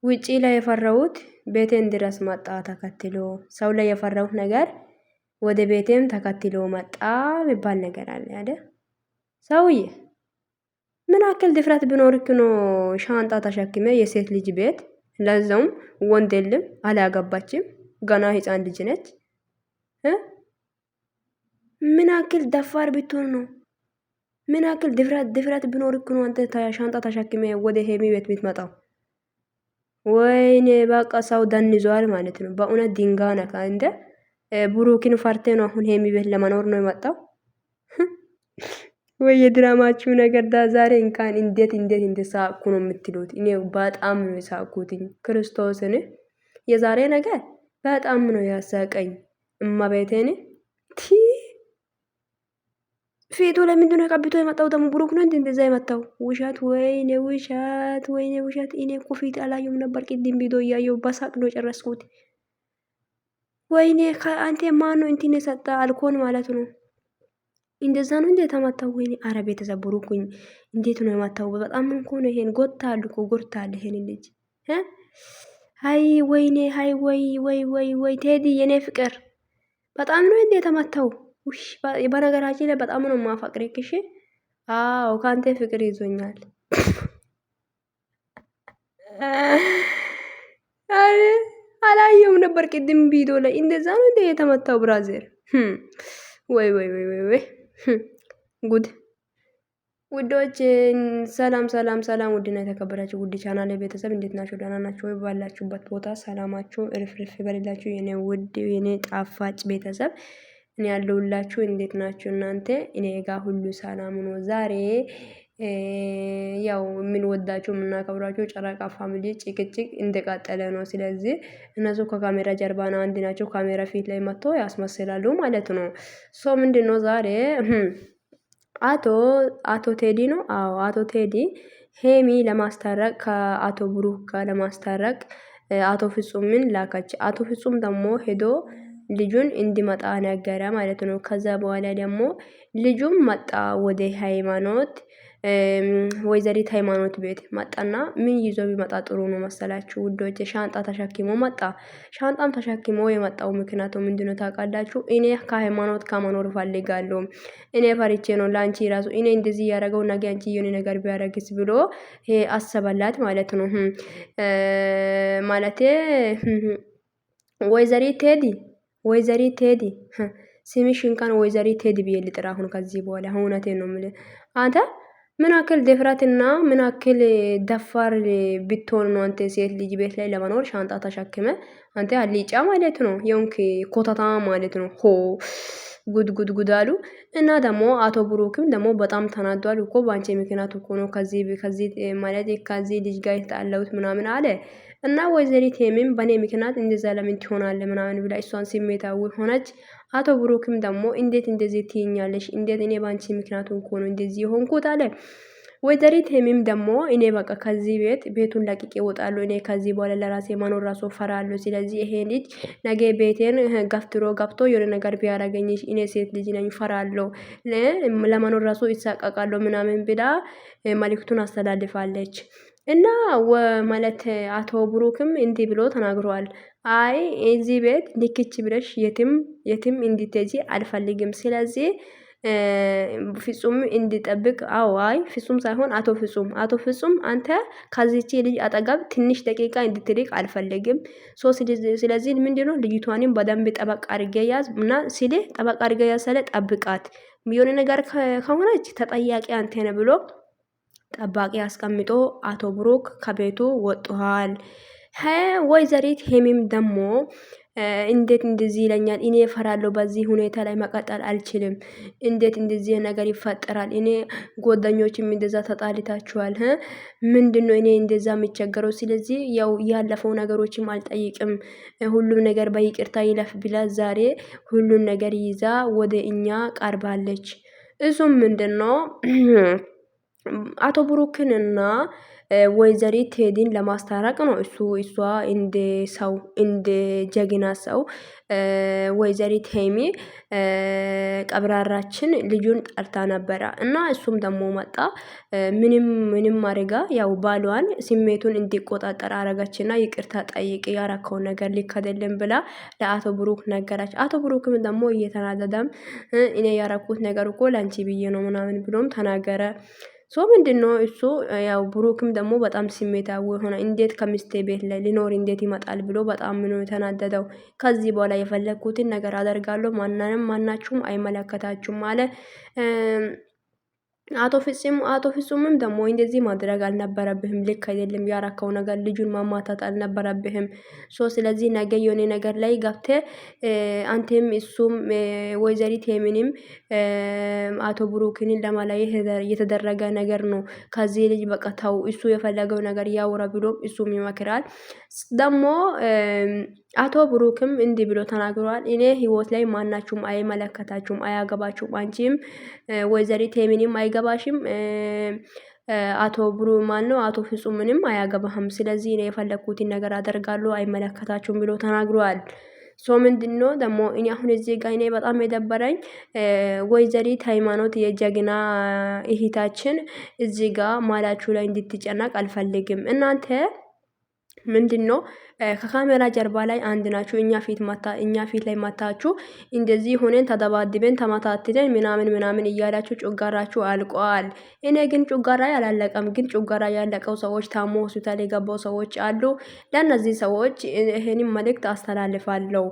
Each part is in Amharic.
ውጪ ላይ የፈራሁት ቤቴን ድረስ መጣ ተከትሎ። ሰው ላይ የፈራሁት ነገር ወደ ቤቴም ተከትሎ መጣ የሚባል ነገር አለ አይደል? ሰውዬ ምን አክል ድፍረት ቢኖርክ ነው ሻንጣ ተሸክመ የሴት ልጅ ቤት፣ ለዛውም ወንድ የለም አላገባችም ገና ህፃን ልጅ ነች። ምን አክል ደፋር ብትሆን ነው? ምን አክል ድፍረት ቢኖርክ ነው አንተ ሻንጣ ተሸክመ ወደ ሄሚ ቤት የምትመጣው? ወይኔ በቃ ሰው ደንዟል ማለት ነው። በእውነት ድንጋይ ነካ እንደ ብሩክን ፈርቴ ነው አሁን ሄሚ ቤት ለመኖር ነው የመጣው። ወይ የድራማችሁ ነገር ዛሬ እንኳን እንዴት እንደሳቅኩ ነው የምትሉት። እኔ በጣም ነው የሳቅኩትኝ ክርስቶስን። የዛሬ ነገር በጣም ነው ያሳቀኝ። እማቤቴን ቲ ፊቱ ለምንድን ነው ቀብቶ የመጣው? ደግሞ ብሩክ ነው እንደዛ የመጣው። ውሸት! ወይኔ ውሸት! ወይኔ ውሸት! እኔ እኮ ፊት አላየሁም ነበር። ቅድም ቪዲዮ እያየሁ በሳቅ ነው ጨረስኩት። ወይኔ አንተ ማን ነው እንትን የሰጠ አልኮን ማለት ነው? እንደዛ ነው እንዴ የተመታው? ወይኔ አረ ቤተሰብ ብሩክኝ እንዴት ነው የመታው? በጣም እኮ ነው ይሄን ጎታል እኮ ጎርታል ይሄን ልጅ ሃይ ወይኔ ሃይ ወይ ቴዲ የኔ ፍቅር በጣም ነው እንዴ የተመታው? ውሽ በነገራችን ላይ በጣም ነው ማፈቅረክ። እሺ አዎ ካንተ ፍቅር ይዞኛል። አረ አላየሁም ነበር ቅድም ቪዲዮ ላይ እንደዛ ነው እንዴ የተመታው ብራዘር? ወይ ጉድ ውዶች፣ ሰላም ውድና የተከበራችሁ ውድ ቻናል ቤተሰብ እንዴት ናችሁ? ደህና ናችሁ ወይ? ባላችሁበት ቦታ ሰላማችሁ እርፍርፍ ይበልላችሁ የኔ ውድ የኔ ጣፋጭ ቤተሰብ። እኔ ያለሁላችሁ እንዴት ናችሁ እናንተ? እኔ ጋር ሁሉ ሰላም ነው። ዛሬ ያው የምንወዳቸው የምናከብራቸው ጨረቃ ፋሚሊ ጭቅጭቅ እንደቀጠለ ነው። ስለዚህ እነሱ ከካሜራ ጀርባ ነው አንድ ናቸው፣ ካሜራ ፊት ላይ መጥቶ ያስመስላሉ ማለት ነው። ሶ ምንድነው ዛሬ አቶ ቴዲ ነው። አዎ አቶ ቴዲ ሄሚ ለማስታረቅ ከአቶ ብሩክ ጋር ለማስታረቅ አቶ ፍጹምን ላከች። አቶ ፍጹም ደግሞ ሄዶ ልጁን እንዲመጣ ነገረ ማለት ነው። ከዛ በኋላ ደግሞ ልጁም መጣ ወደ ሃይማኖት ወይዘሪት ሃይማኖት ቤት መጣና ምን ይዞ ቢመጣ ጥሩ ነው መሰላችሁ ውዶች? ሻንጣ ተሸክሞ መጣ። ሻንጣም ተሸክሞ የመጣው ምክንያቱ ምንድነው ታውቃላችሁ? እኔ ከሃይማኖት ከመኖር ፈልጋለሁ፣ እኔ ፈርቼ ነው ላንቺ ራሱ እኔ እንደዚህ ያደረገው ነገ አንቺ የሆነ ነገር ቢያደርግስ ብሎ አሰበላት ማለት ነው። ማለቴ ወይዘሪት ቴዲ ስምሽ እንኳን ወይዘሪት ቴዲ ብዬ ልጥራ አሁን ከዚህ በኋላ እውነቴን ነው የምልህ። አንተ ምን አክል ድፍረትና ምን አክል ደፋር ብትሆን ነው አንተ ሴት ልጅ ቤት ላይ ለመኖር ሻንጣ ተሸክመ አንተ አልጫ ማለት ነው የሆንክ ኮታታ ማለት ነው። ጉድ አሉ። እና ደግሞ አቶ ብሩክም ደግሞ በጣም ተናዷል እኮ በአንቺ ምክንያት እኮ ነው ከዚህ ማለት ከዚህ ልጅ ጋር የተጣላሁት ምናምን አለ። እና ወይዘሪት ሄሚም በኔ ምክንያት እንደዛ ለምን ትሆናለህ ምናምን ብላ እሷን ስሜታዊ ሆነች። አቶ ብሩክም ደግሞ እንዴት እንደዚህ ትይኛለሽ? እንዴት እኔ ባንቺ ምክንያቱ እኮ ነው እንደዚህ የሆንኩት አለ። ወይዘሪት ሄሚም ደግሞ እኔ በቃ ከዚህ ቤቱን ለቅቄ እወጣለሁ፣ እኔ ከዚህ በኋላ ለራሴ መኖር ራሱ ፈራለሁ። ስለዚህ ይሄ ልጅ ነገ ቤቴን ገፍትሮ ገብቶ የሆነ ነገር ቢያረገኝ እኔ ሴት ልጅ ነኝ ፈራለሁ፣ ለመኖር ራሱ ይሳቀቃለሁ ምናምን ብላ መልእክቱን አስተላልፋለች። እና ማለት አቶ ብሩክም እንዲህ ብሎ ተናግሯል። አይ እዚህ ቤት ልክች ብለሽ የትም እንድትሄጂ አልፈልግም። ስለዚህ ፍጹም እንዲጠብቅ። አዎ አይ ፍጹም ሳይሆን አቶ ፍጹም አንተ ከዚህች ልጅ አጠገብ ትንሽ ደቂቃ እንድትርቅ አልፈልግም። ስለዚህ ምንድነው ልጅቷንም በደንብ ጠበቅ አድርገ ያዝ እና ሲል ጠበቅ አድርገ ያዝ ስለ ጠብቃት፣ የሆነ ነገር ከሆነች ተጠያቂ አንተ ነህ ብሎ ጠባቂ አስቀምጦ አቶ ብሩክ ከቤቱ ወጥቷል። ወይዘሪት ሄሚም ደግሞ እንዴት እንደዚህ ይለኛል? እኔ እፈራለሁ። በዚህ ሁኔታ ላይ መቀጠል አልችልም። እንዴት እንደዚህ ነገር ይፈጠራል? እኔ ጓደኞችም እንደዛ ተጣልታችኋል። ምንድነው እኔ እንደዛ የሚቸገረው? ስለዚህ ያው ያለፈው ነገሮችም አልጠይቅም፣ ሁሉም ነገር በይቅርታ ይለፍ ብላ ዛሬ ሁሉን ነገር ይዛ ወደ እኛ ቀርባለች። እሱም ምንድነው አቶ ብሩክንና ወይዘሪት ቴዲን ለማስታረቅ ነው እሷ እንደ ሰው እንደ ጀግና ሰው ወይዘሪት ሄሚ ቀብራራችን ልጁን ጠርታ ነበረ እና እሱም ደግሞ መጣ። ምንም አድርጋ ያው ባሏን ስሜቱን እንዲቆጣጠር አረጋችና ይቅርታ ጠይቅ ያረከውን ነገር ልክ አይደለም ብላ ለአቶ ብሩክ ነገራች። አቶ ብሩክም ደግሞ እየተናደደም እኔ ያረኩት ነገር እኮ ላንቺ ብዬ ነው ምናምን ብሎም ተናገረ። ምንድነው እሱ ያው ብሩክም ደግሞ በጣም ስሜታዊ ሆነ። እንዴት ከሚስቴ ቤት ላይ ሊኖር እንዴት ይመጣል ብሎ በጣም ነው የተናደደው። ከዚህ በኋላ የፈለግኩትን ነገር አደርጋለሁ፣ ማናችሁም አይመለከታችሁም አለ። አቶ ፍጹምም ደግሞ እንደዚህ ማድረግ አልነበረብህም፣ ልክ አይደለም ያረከው ነገር፣ ልጁን ማማታት አልነበረብህም። ስለዚህ ነገ የሆነ ነገር ላይ ገብተ አንተም እሱም ወይዘሪት ሄሚንም አቶ ብሩክንን ለማለየት የተደረገ ነገር ነው። ከዚህ ልጅ በቃ ተው፣ እሱ የፈለገው ነገር ያውራ ብሎም እሱም ይመክራል። ደግሞ አቶ ብሩክም እንዲህ ብሎ ተናግሯል። እኔ ህይወት ላይ ማናችሁም አይመለከታችሁም፣ አያገባችሁም፣ አንቺም ወይዘሪት ሄሚንም አይገባሽም፣ አቶ ብሩ ማን ነው አቶ ፍጹምንም አያገባህም። ስለዚህ እኔ የፈለኩትን ነገር አደርጋለሁ፣ አይመለከታችሁም ብሎ ተናግሯል። ምንድነው ደግሞ እኔ አሁን እዚህ ጋር እኔ በጣም የደበረኝ ወይዘሪት ሃይማኖት የጀግና እህታችን እዚህ ጋር ማላችሁ ላይ እንድትጨነቅ አልፈልግም። እናንተ ምንድነው ከካሜራ ጀርባ ላይ አንድ ናችሁ። እኛ ፊት ላይ ማታችሁ እንደዚህ ሆነን ተደባድበን ተመታትነን ምናምን እያላችሁ ጩጋራችሁ አልቋል። እኔ ግን ጩጋራ ያላለቀም፣ ግን ጩጋራ ያለቀው ሰዎች ታሞ ሆስፒታል የገባው ሰዎች አሉ። ለእነዚህ ሰዎች ይሄንን መልእክት አስተላልፋለሁ።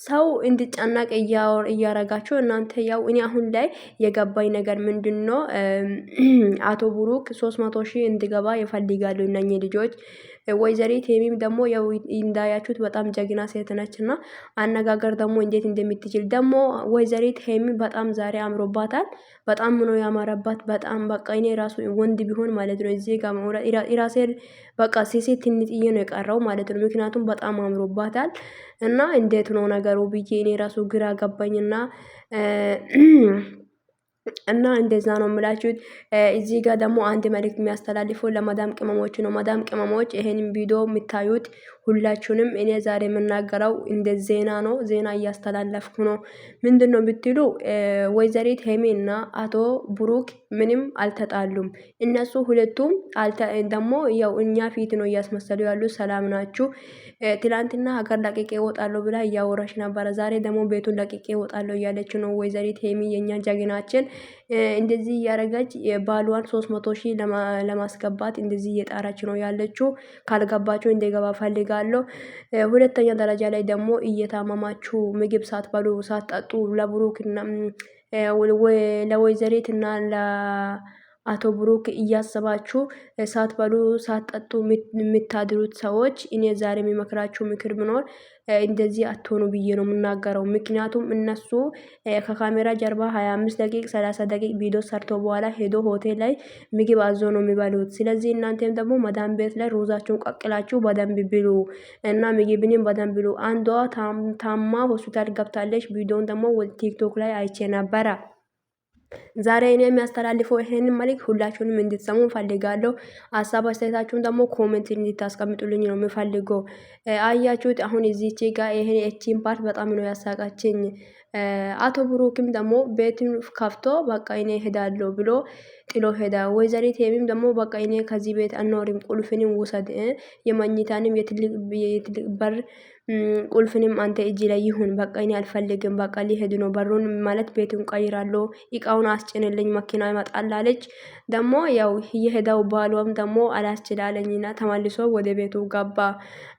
ሰው እንዲጨነቅ እያረጋችሁ እናንተ ያው እኔ አሁን ላይ የገባኝ ነገር ምንድነው አቶ ብሩክ 300 ሺህ እንዲገባ ይፈልጋሉ እነኚህ ልጆች። ወይዘሪት ሄሚም ደግሞ ያው እንዳያችሁት በጣም ጀግና ሴት ነችና አነጋገር ደግሞ እንዴት እንደምትችል ደግሞ ወይዘሪት ሄሚ በጣም ዛሬ አምሮባታል። በጣም ነው ያማረባት። በጣም በቃ እኔ ራሱ ወንድ ቢሆን ማለት ነው እዚህ ጋር ራሴ በቃ ሴት ትንጥዬ ነው የቀረው ማለት ነው። ምክንያቱም በጣም አምሮባታል እና እንዴት ነው ነገሩ ብዬ እኔ ራሱ ግራ ገባኝና እንደዛ ነው የምላችሁት። እዚህ ጋር ደግሞ አንድ መልእክት የሚያስተላልፈው ለማዳም ቅመሞች ነው። ማዳም ቅመሞች ይሄንን ቪዲዮ የምታዩት ሁላችሁንም እኔ ዛሬ የምናገረው እንደ ዜና ነው። ዜና እያስተላለፍኩ ነው። ምንድነው ብትሉ ወይዘሪት ሄሜና አቶ ብሩክ ምንም አልተጣሉም። እነሱ ሁለቱም ደግሞ ያው እኛ ፊት ነው እያስመሰሉ ያሉ ሰላም ናችሁ። ትላንትና ሀገር ለቅቄ እወጣለሁ ብላ እያወራች ነበረ። ዛሬ ደግሞ ቤቱን ለቅቄ እወጣለሁ እያለች ነው ወይዘሪት ሄሚ የኛ ጀግናችን። እንደዚህ እያረጋች ባሏን 300 ሺህ ለማስገባት እንደዚህ እየጣራች ነው ያለችው። ካልገባችሁ እንደገባ ፈልጋለሁ። ሁለተኛ ደረጃ ላይ ደግሞ እየታመማችሁ ምግብ ሳትበሉ ሳትጠጡ ለብሩክና ለወይዘሪትና ለአቶ ብሩክ እያሰባችሁ ሳትበሉ ሳትጠጡ የምታድሩት ሰዎች እኔ ዛሬ የሚመክራችሁ ምክር ብኖር እንደዚህ አትሆኑ ብዬ ነው የምናገረው። ምክንያቱም እነሱ ከካሜራ ጀርባ 25 ደቂቅ 30 ደቂቅ ቪዲዮ ሰርቶ በኋላ ሄዶ ሆቴል ላይ ምግብ አዞ ነው የሚበሉት። ስለዚህ እናንተም ደግሞ መዳም ቤት ላይ ሮዛችሁን ቀቅላችሁ በደንብ ብሉ እና ምግብንም በደንብ ብሉ። አንዷ ታማ ሆስፒታል ገብታለች። ቪዲዮን ደግሞ ቲክቶክ ላይ አይቼ ነበረ። ዛሬ እኔ የሚያስተላልፈው ይሄንን መልእክት ሁላችሁንም እንድትሰሙ ፈልጋለሁ። ሀሳብ አስተያየታችሁን ደግሞ ኮሜንት እንድታስቀምጡልኝ ነው የምፈልገው። አያችሁት አሁን እዚች ጋር ይሄን እቺን ፓርት በጣም ነው ያሳቃችኝ። አቶ ብሩክም ደግሞ ቤትን ከፍቶ በቃ እኔ ሄዳለሁ ብሎ ጥሎ ሄዳ። ወይዘሪት ሄሚም ደግሞ በቃ እኔ ከዚህ ቤት አኖሪም፣ ቁልፍንም ውሰድ፣ የመኝታንም የትልቅ በር ቁልፍንም አንተ እጅ ላይ ይሁን፣ በቃ እኔ አልፈልግም፣ በቃ ሊሄድ ነው፣ በሩን ማለት ቤቱን ቀይራለሁ፣ እቃውን አስጭንልኝ፣ መኪና ይመጣል አለች። ደግሞ ያው የሄዳው ባሏም ደግሞ አላስችላለኝና ተመልሶ ወደ ቤቱ ገባ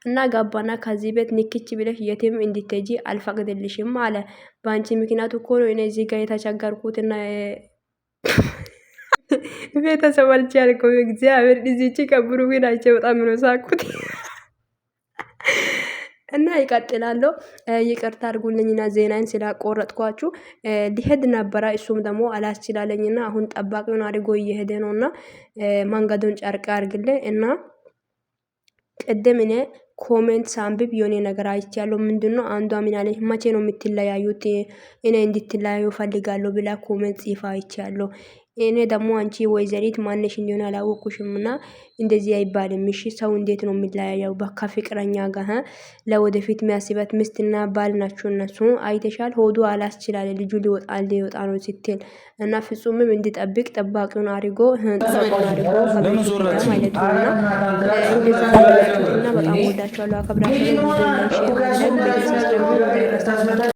እና ገባና ከዚህ ቤት ንክች ብለሽ የትም እንድትሄጂ አልፈቅድልሽም አለ። በአንቺ ምክንያት እኮ ነው እኔ እዚህ ጋር የተቸገርኩትና ቤተሰብ አልቻልኩም። እግዚአብሔር እዚች ከብሩ ግን አይቼ በጣም ነው ሳቅሁት። እና ይቀጥላለሁ። ይቅርታ አድርጉልኝና ዜናን ስላቆረጥኳችሁ ሊሄድ ነበረ። እሱም ደግሞ አላስችላለኝና አሁን ጠባቂውን አድርጎ እየሄደ ነውና መንገዱን ጨርቅ አድርግልኝ እና ቅድም እኔ ኮሜንት ሳንብብ የሆነ ነገር አይቻለሁ። ምንድነው አንዷ ምን አለች? መቼ ነው የምትለያዩት? እኔ እንድትለያዩ ፈልጋለሁ ብላ ኮሜንት ጽፋ አይቻለሁ። እኔ ደግሞ አንቺ ወይዘሪት ማነሽ እንደሆነ አላወቅኩሽም እና እንደዚህ አይባልም። እሺ ሰው እንዴት ነው የሚለያየው? በካ ፍቅረኛ ጋር ለወደፊት የሚያስበት ሚስትና ባል ናቸው እነሱ። አይተሻል፣ ሆዱ አላስችላለ ልጁ ሊወጣ ነው ስትል እና ፍጹምም እንዲጠብቅ ጠባቂውን አድርጎ ማለት ነው። እንደዛ እና በጣም ወዳቸዋለሁ፣ አከብራቸዋለሁ።